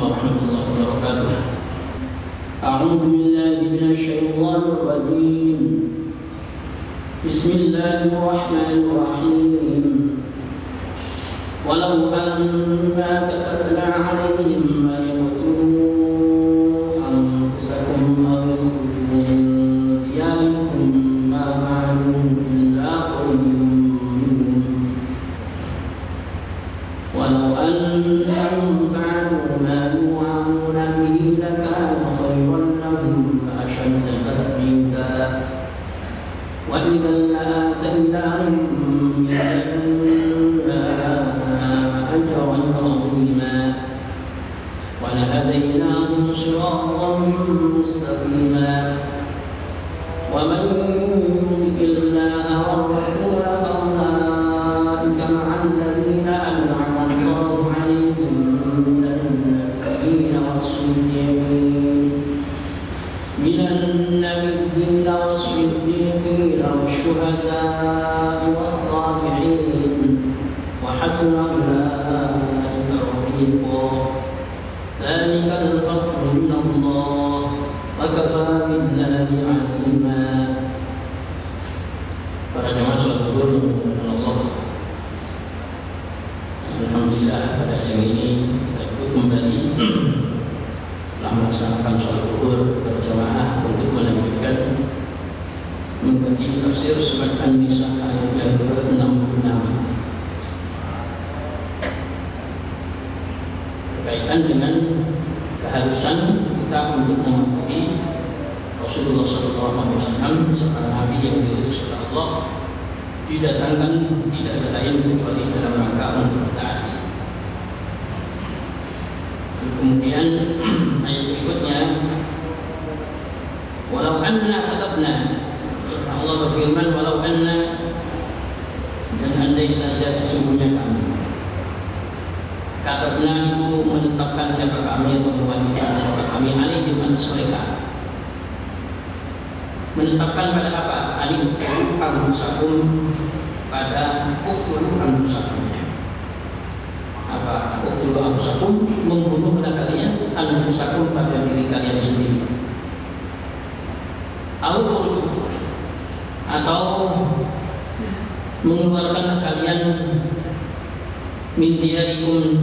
ورحمة الله وبركاته. أعوذ بالله من الشيطان الرجيم. بسم الله الرحمن الرحيم. ولو أنا كتبنا عليهم أن يقتلوا أنفسكم أو يخرجوا من دياركم ما فعلوه إلا قليل منهم ولو أنهم فعلوا ما يوعظون به لكان خيرا لهم وأشد تثبيتا وإذا لآتيناهم من لدنا أجرا عظيما ولهديناهم صراطا مستقيما ومن يطع الله والرسول فأولئك مع الذين أنعم الله عليهم من النبيين والصديقين والشهداء والصالحين وحسن أولئك رفيقا ذلك الفضل من الله وكفى بالله عليما. Para jemaah salat zuhur yang Allah, alhamdulillah pada siang ini kita duduk kembali telah melaksanakan salat zuhur berjamaah untuk melanjutkan mengkaji tafsir surat An-Nisa ayat yang ke-66 berkaitan dengan keharusan kita untuk mematuhi Rasulullah SAW seorang Nabi yang diutus oleh Allah, didatangkan tidak ada lain kecuali dalam rangka untuk mentaati. Kemudian ayat berikutnya, walau anna katabna, Allah berfirman walau anna, dan andai saja sesungguhnya kami. Katabna itu menetapkan siapa kami atau mewajibkan siapa kami alaihim atas mereka. Menetapkan pada apa? Alim anfusakum, pada ukul anfusakum. Apa? Ukul anfusakum, membunuh pada kalian, anfusakum pada diri kalian sendiri. Al-Khurju, atau mengeluarkan kalian min diyarikum,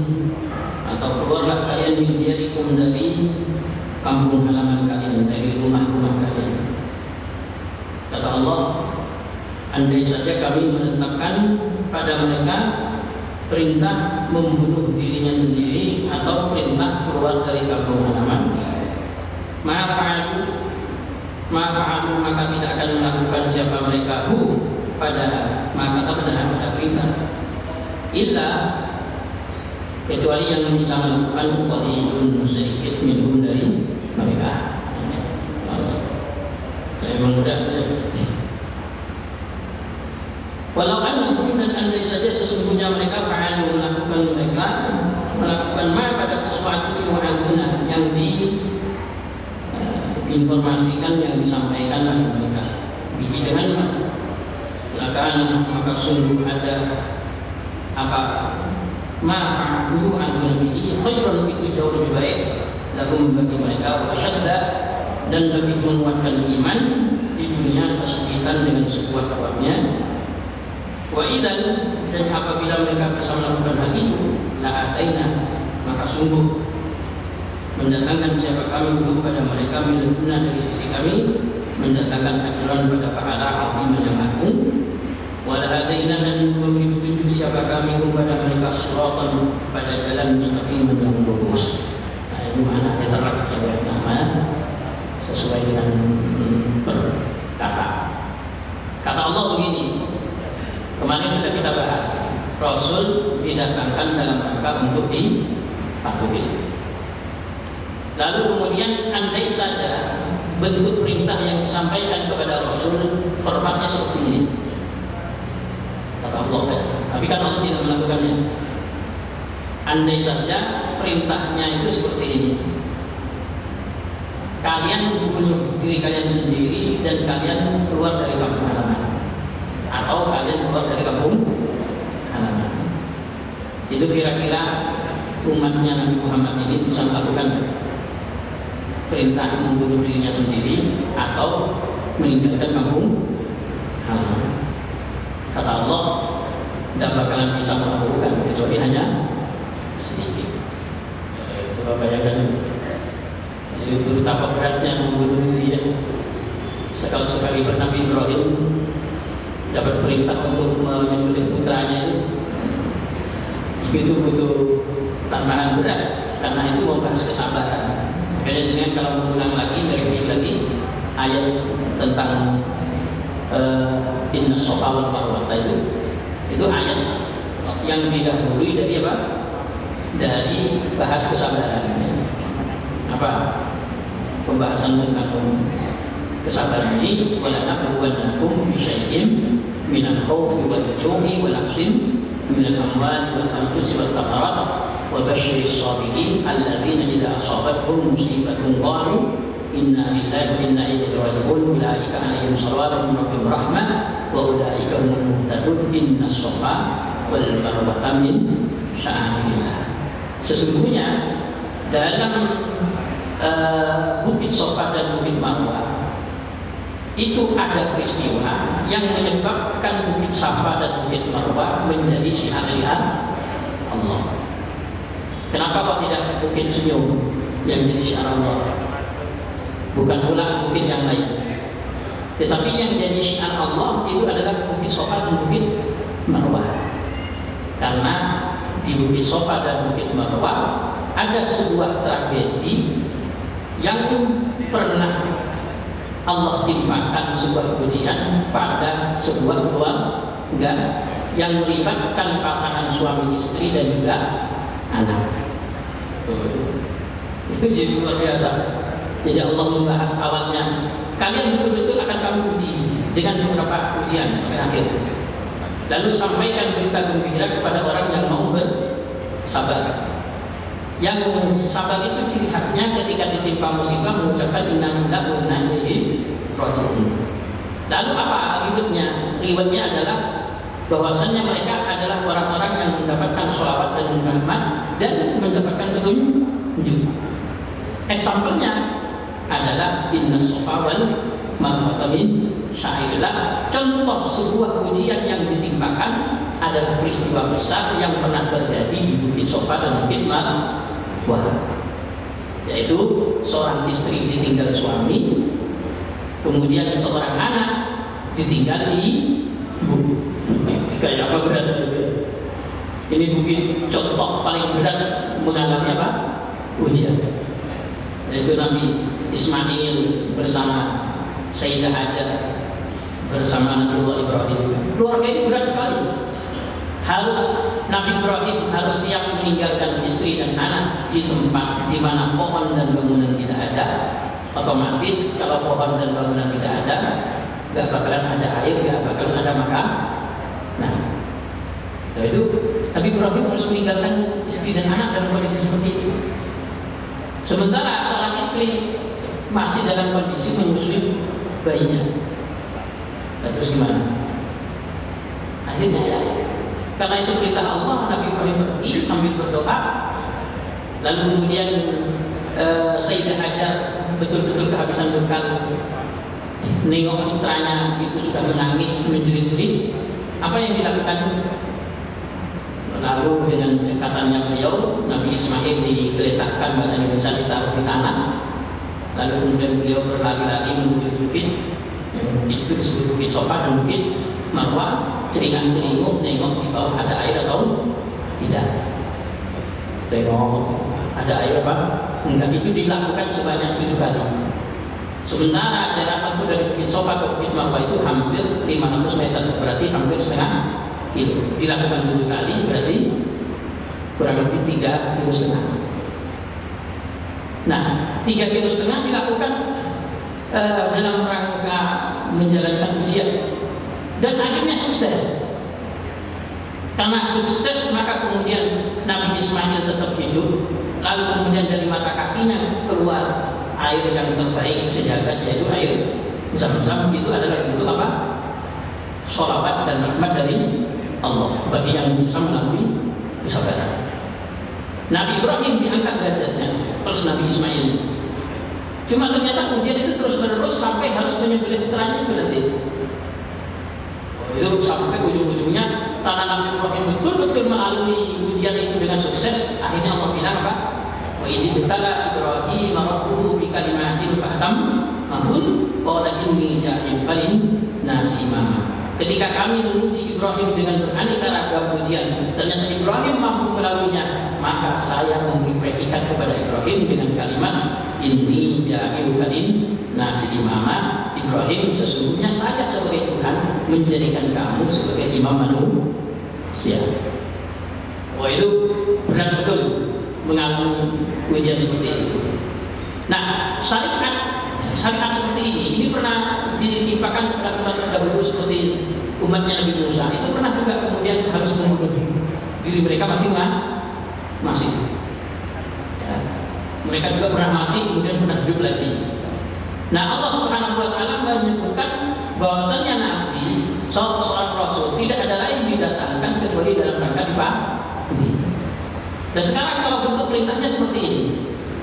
atau keluarlah kalian min diyarikum dari kampung halaman kalian, dari rumah-rumah kalian. Kata Allah, andai saja kami menetapkan pada mereka perintah membunuh dirinya sendiri atau perintah keluar dari kampung halaman, maka tidak akan melakukan siapa mereka maka pada perintah illa, kecuali yang bisa melakukan qalilun, sedikit minum dari mereka. Memang mudah. Walau annahum, dan andai saja sesungguhnya mereka fa'alu, melakukan ma pada sesuatu yu'aduna, yang diinformasikan, yang disampaikan oleh mereka. Bihi dengan maka sungguh ada apa ma fa'alu an bihi khairun, itu jauh lebih baik lahum bagi mereka, wa asyadda, dan lebih menguatkan iman di dunia tasbitan dengan sebuah kabarnya. Wa idan, dan apabila mereka bisa melakukan hal itu, la ataina, maka sungguh mendatangkan siapa kami untuk pada mereka miladuna, dari sisi kami, mendatangkan ajaran pada pahala azim yang agung. Wa la hadaina, dan memberi petunjuk siapa kami kepada mereka suratan, pada jalan mustaqim yang lurus. Nah, ini mana diterap yang nama sesuai dengan kata Allah begini. Kemarin sudah kita bahas, Rasul didatangkan dalam rangka untuk dipatuhi. Lalu kemudian andai saja bentuk perintah yang disampaikan kepada Rasul formatnya seperti ini, kata Allah, tapi kan Allah tidak melakukannya. Andai saja perintahnya itu seperti ini, kalian membunuh diri kalian sendiri dan kalian keluar dari kampung halaman, atau kalian keluar dari kampung halaman. Itu kira-kira umatnya Nabi Muhammad ini bisa melakukan perintah membunuh dirinya sendiri atau meninggalkan kampung halaman. Kata Allah, tidak bakalan bisa melakukan kecuali hanya sedikit. Coba bayangkan, jadi betapa beratnya membunuh diri ya. Sekali Nabi Ibrahim dapat perintah untuk menyembelih putranya itu butuh tambahan berat, karena itu membahas kesabaran. Makanya dengan kalau mengulang lagi lagi ayat tentang Inna Shafa wal Marwah itu ayat yang didahului dari apa? Dari bahas kesabaran. Apa? Pembahasan tentang kesabaran ini, wala nabluwannakum bi syai'in minal khawfi wal ju'i wal 'akshin minal amwali wal anfusi was thamarat wa basyyiris sabirin alladzina idza asabathum musibatun qalu inna lillahi wa inna ilaihi raji'un ulaika 'alaihim shalawatun min rabbihim rahmah wa ulaika humul muhtadun inna shafa wal marwata min sya'airillah. Sesungguhnya dalam Bukit Shafa dan Bukit Marwah itu ada peristiwa yang menyebabkan Bukit Shafa dan Bukit Marwah menjadi syiar-syiar Allah. Kenapa kok tidak Bukit Senyum yang menjadi syiar Allah? Bukan pula bukit yang lain. Tetapi yang jadi syiar Allah itu adalah Bukit Shafa dan Bukit Marwah. Karena di Bukit Shafa dan Bukit Marwah ada sebuah tragedi yang pernah Allah timpakan sebuah ujian pada sebuah keluarga yang melibatkan pasangan suami istri dan juga anak. Itu jadi luar biasa. Jadi Allah membahas awalnya, kalian betul-betul akan kami uji dengan beberapa ujian sampai akhir. Lalu sampaikan berita gembira kepada orang yang mau bersabar. Yang sabar itu ciri khasnya ketika ditimpa musibah mengucapkan inna lillahi wa inna ilaihi raji'un. Lalu apa rewardnya? Rewardnya adalah bahwasannya mereka adalah orang-orang yang mendapatkan sholawat dan rahmat dan mendapatkan petunjuk. Example-nya adalah inna shafa wal marwata min sya'airillah. Contoh sebuah ujian yang ditimpakan adalah peristiwa besar yang pernah terjadi di Bukit Shafa dan Bukit Marwah, yaitu seorang istri ditinggal suami, kemudian seorang anak ditinggal ibu. Kayak apa berat? Ini bukit contoh paling berat mengalami apa? Ujian. Yaitu Nabi Ismail bersama Sayyidah Hajar bersama Nabiullah Ibrahim. Keluarga ini berat sekali. Harus Nabi Ibrahim harus siap meninggalkan istri dan anak di tempat di mana pohon dan bangunan tidak ada. Otomatis kalau pohon dan bangunan tidak ada, gak bakalan ada air, gak bakalan ada makan. Nah, itu Nabi Ibrahim harus meninggalkan istri dan anak dalam kondisi seperti itu. Sementara seorang istri masih dalam kondisi menyusui bayinya. Terus gimana? Akhirnya ya, karena itu perintah Allah, Nabi Ibrahim pergi sambil berdoa. Lalu kemudian Sayyidah Hajar betul-betul kehabisan bekal, nengok putranya itu sudah menangis menjerit-jerit. Apa yang dilakukan? Lalu dengan cekatannya beliau, Nabi Ismail digeletakkan, bahasa Indonesia ditaruh di tanah. Lalu kemudian beliau berlari-lari menuju bukit. Itu disebut Bukit Shafa dan Bukit Marwah. Ceringan-ceringuk nengok di bawah ada air atau tidak. Tengok ada air apa? Enggak. Itu dilakukan sebanyak 7 kali. Sementara jarak tempuh dari Bukit Shafa ke Bukit Marwah itu hampir 500 meter, berarti hampir setengah kilo. Dilakukan 7 kali, berarti kurang lebih 3,5 kilo. Nah, 3,5 kilo dilakukan dalam rangka menjalankan ujian. Dan akhirnya sukses. Karena sukses maka kemudian Nabi Ismail tetap hidup. Lalu kemudian dari mata kakinya keluar air yang terbaik sejagat, yaitu air Zam-Zam. Itu adalah bentuk apa? Sholawat dan rahmat dari Allah bagi yang bisa melalui kesabaran. Nabi Ibrahim diangkat derajatnya, terus Nabi Ismail. Cuma ternyata ujian itu terus menerus sampai harus menyembelih putranya itu nanti. Itu sampai ujung-ujungnya karena Nabi Ibrahim betul-betul mengalami ujian itu dengan sukses, akhirnya Allah bilang apa? Wa idh ibtala Ibrahim rabbuhu bi kalimatin fa'tammahun qala inni ja'ilun nasi imama. Ketika kami menguji Ibrahim dengan beraneka ragam ujian, ternyata Ibrahim mampu melaluinya, maka saya memberi predikat kepada Ibrahim dengan kalimat inni ja'ilun nasi imama. Ibrahim, sesungguhnya saya sebagai Tuhan menjadikan kamu sebagai imam manusia. Wah, itu berat betul mengalami ujian seperti itu. Nah, syariat seperti ini pernah ditimpakan kepada umat terdahulu seperti umatnya Nabi Musa. Itu pernah juga kemudian harus membunuh diri mereka masing-masing. Ya. Mereka juga pernah mati kemudian pernah hidup lagi. Nah, Allah Subhanahu wa taala menyebutkan bahwasanya Nabi seorang rasul tidak ada lain didatangkan kecuali dalam rangka ini. Dan sekarang kalau bentuk perintahnya seperti ini,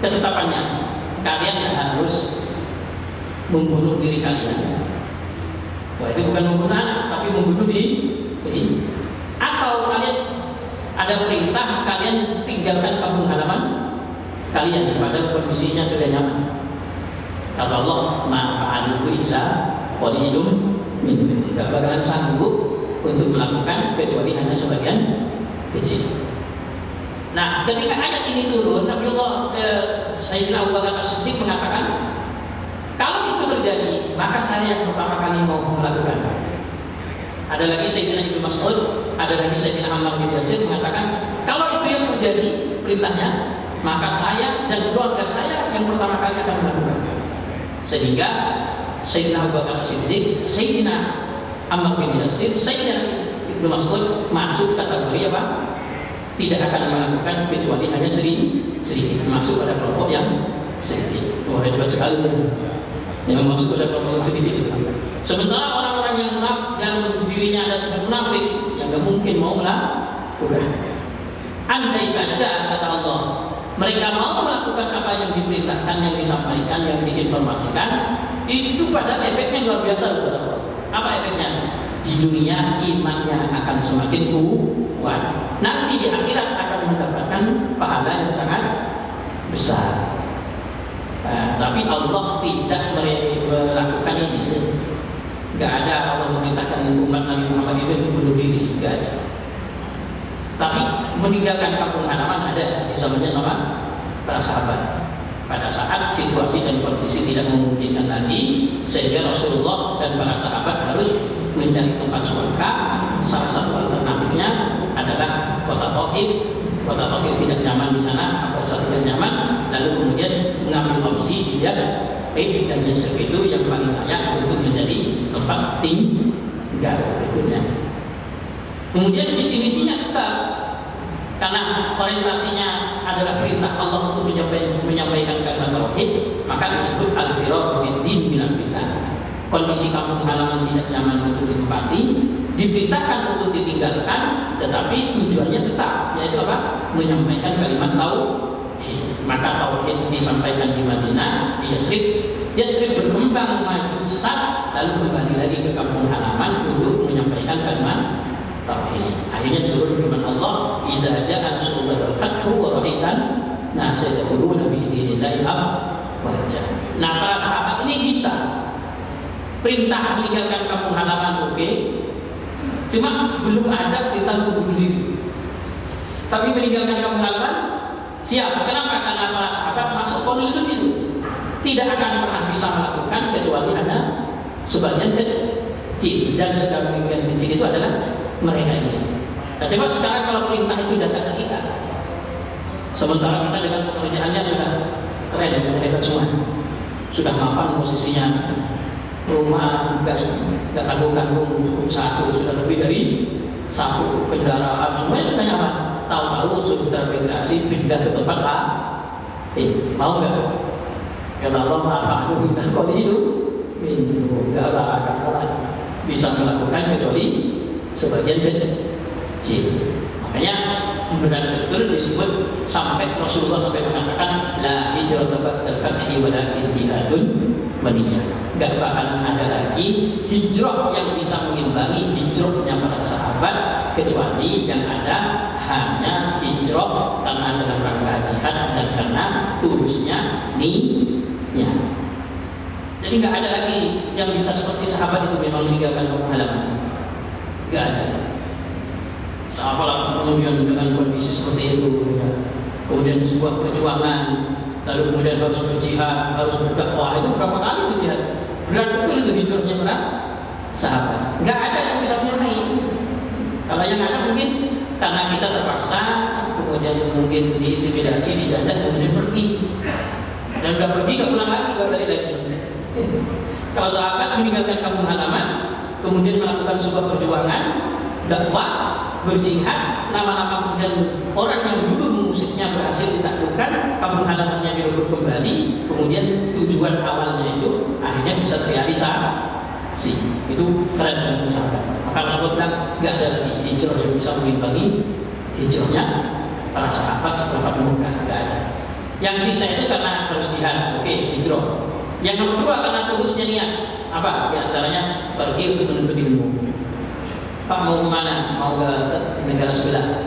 ketetapannya kalian harus membunuh diri kalian. Wah, itu bukan membunuh anak, tapi membunuh diri. Atau kalian ada perintah kalian tinggalkan kampung halaman kalian padahal kondisinya sudah nyaman. Kata Allah, ma'fa'aluhu illa qalilun minhum. Tidak bakalan sanggup untuk melakukan kecuali hanya sebagian kecil. Nah, ketika ayat ini turun, Nabiullah Sayyidina Abu Bakar As-Siddiq mengatakan, kalau itu terjadi, maka saya yang pertama kali mau melakukan. Ada lagi Sayyidina Ibnu Mas'ud, ada lagi Sayyidina Ammar bin Yasir mengatakan, kalau itu yang terjadi perintahnya, maka saya dan keluarga saya yang pertama kali akan melakukan. Sehingga Sayyidina Abu Bakar As-Siddiq, Sayyidina Ammar bin Yasir, Sayyidina Ibnu Mas'ud masuk kategori apa? Tidak akan melakukan kecuali hanya sedikit, masuk pada kelompok yang sedikit. Wah, hebat sekali yang masuk pada kelompok yang sedikit. Sementara orang-orang yang yang dirinya ada sifat munafik, yang tidak mungkin mau melakukan. Andai saja kata Allah, mereka mau melakukan apa yang diperintahkan, yang disampaikan, yang diinformasikan, itu pada efeknya luar biasa. Apa efeknya? Di dunia imannya akan semakin kuat. Nanti di akhirat akan mendapatkan pahala yang sangat besar. Tapi Allah tidak melakukan ini. Gak ada Allah memerintahkan umat Nabi Muhammad itu bunuh diri. Gak ada. Tapi meninggalkan kampung halaman ada, disebutnya sama para sahabat. Pada saat situasi dan kondisi tidak memungkinkan lagi, sehingga Rasulullah dan para sahabat harus mencari tempat suaka. Salah satu alternatifnya adalah kota Taif. Kota Taif tidak nyaman di sana, apa saja tidak nyaman. Lalu kemudian mengambil opsi di Yasrib, dan Yasrib itu yang paling layak untuk menjadi tempat tinggal berikutnya. Kemudian visi-misinya tetap, karena orientasinya adalah perintah Allah untuk menyampaikan kalimat tauhid, maka disebut al-firar bid-din minal bid'ah. Kondisi kampung halaman tidak nyaman untuk ditempati, diperintahkan untuk ditinggalkan, tetapi tujuannya tetap, yaitu apa? Menyampaikan kalimat tauhid. Maka tauhid disampaikan di Madinah, di Yasrib. Yasrib berkembang maju besar, lalu kembali lagi ke kampung halaman untuk menyampaikan kalimat tauhid. Akhirnya turun firman Allah, idza ja'a nasrullahi wal fathu wa ra'aitan nasa yadkhuluna fi dinillahi afwaja. Nah, para sahabat ini bisa perintah meninggalkan kampung halaman, oke. Cuma belum ada perintah untuk bunuh diri. Tapi meninggalkan kampung halaman siap. Kenapa? Karena para sahabat masuk komitmen itu tidak akan pernah bisa melakukan kecuali hanya sebagian kecil, dan sebagian kecil itu adalah mereka ini. Nah, coba sekarang kalau perintah itu datang ke kita, sementara kita dengan pekerjaannya sudah keren, hebat semua, sudah mapan posisinya, rumah nggak tanggung-tanggung, cukup satu, sudah lebih dari satu kendaraan, semuanya sudah nyaman. Tahu-tahu sudah terintegrasi pindah ke tempat mau nggak? Kata Allah, ma'afahu indah qalilu minhum. Nggak akan bisa melakukan kecuali sebagian kecil. Makanya betul disebut sampai Rasulullah sampai mengatakan la hijrata ba'dal fathi walakin jihadun waniyah. Enggak bakalan ada lagi hijrah yang bisa mengimbangi hijrahnya para sahabat, kecuali yang ada hanya hijrah karena dalam rangka jihad dan karena tulusnya niatnya. Jadi nggak ada lagi yang bisa seperti sahabat itu memang meninggalkan kampung halaman. Nggak ada. Sahabat kemudian dengan kondisi seperti itu, ya. Kemudian sebuah perjuangan, lalu kemudian harus berjihad, harus berdakwah, itu berapa kali berjihad? Berat betul itu hijrahnya para sahabat. Nggak ada yang bisa menyamai. Kalau yang ada mungkin karena kita terpaksa, kemudian mungkin diintimidasi, dijajah, kemudian pergi. Dan udah pergi nggak pulang lagi, nggak balik lagi. Kalau sahabat meninggalkan kampung halaman, kemudian melakukan sebuah perjuangan, dakwah, berjihad, nama-nama kemudian orang yang dulu mengusiknya berhasil ditaklukkan, kampung halamannya direbut kembali, kemudian tujuan awalnya itu akhirnya bisa terrealisasi. Itu keren dari sahabat. Maka Rasulullah bilang nggak ada lagi hijrah yang bisa mengimbangi hijrahnya para sahabat setelah Fathu Makkah, nggak ada. Yang sisa itu karena harus jihad, oke, hijrah. Yang kedua karena tulusnya niat. Apa? Di antaranya pergi untuk menuntut ilmu. Pak mau kemana? Mau ke negara sebelah.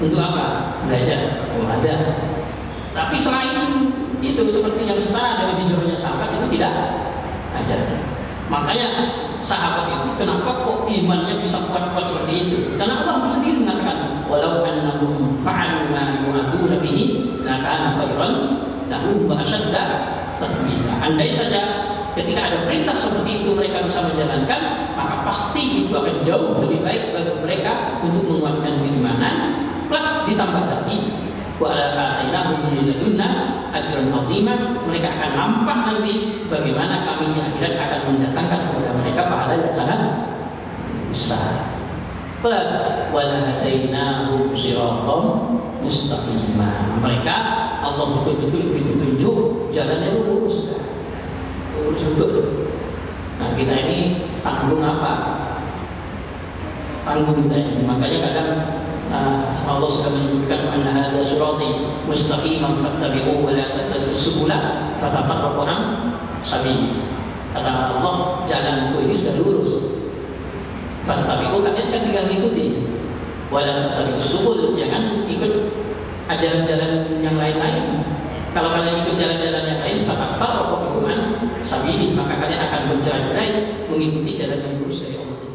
Untuk apa? Belajar. Oh ada. Tapi selain itu seperti yang setara dari hijrahnya sahabat itu tidak ada. Makanya sahabat itu kenapa kok imannya bisa kuat-kuat seperti itu? Karena Allah sendiri mengatakan, walau annahum fa'alu ma yu'adzuna bihi lakana khairan lahum wa ashadda tathbita. Andai saja ketika ada perintah seperti itu mereka bisa menjalankan, maka pasti itu akan jauh lebih baik bagi mereka untuk menguatkan keimanan, plus ditambah lagi wa atainahum min ladunna ajran 'azima. Mereka akan nampak nanti bagaimana kami di akhirat akan mendatangkan kepada mereka pahala yang sangat besar. Plus walahadainahum siratal mustaqima. Mereka Allah betul-betul beri petunjuk jalannya lurus. Lurus betul. Nah kita ini tanggung apa? Tanggung kita ini. Makanya kadang Allah sudah menyebutkan anna hadza sirati mustaqiman fattabi'uhu wa la tattabi'us subula fatafarraqu an sabili. Kata Allah, jalanku ini sudah lurus. Fattabi'uhu, kalian kan tinggal mengikuti. Wa la tattabi'us subul, jangan ikut ajaran-ajaran yang lain-lain. Kalau kalian ikut jalan-jalan yang lain, fatafarraqu an sabili, maka kalian akan bercerai-berai mengikuti jalan yang lurus dari Allah.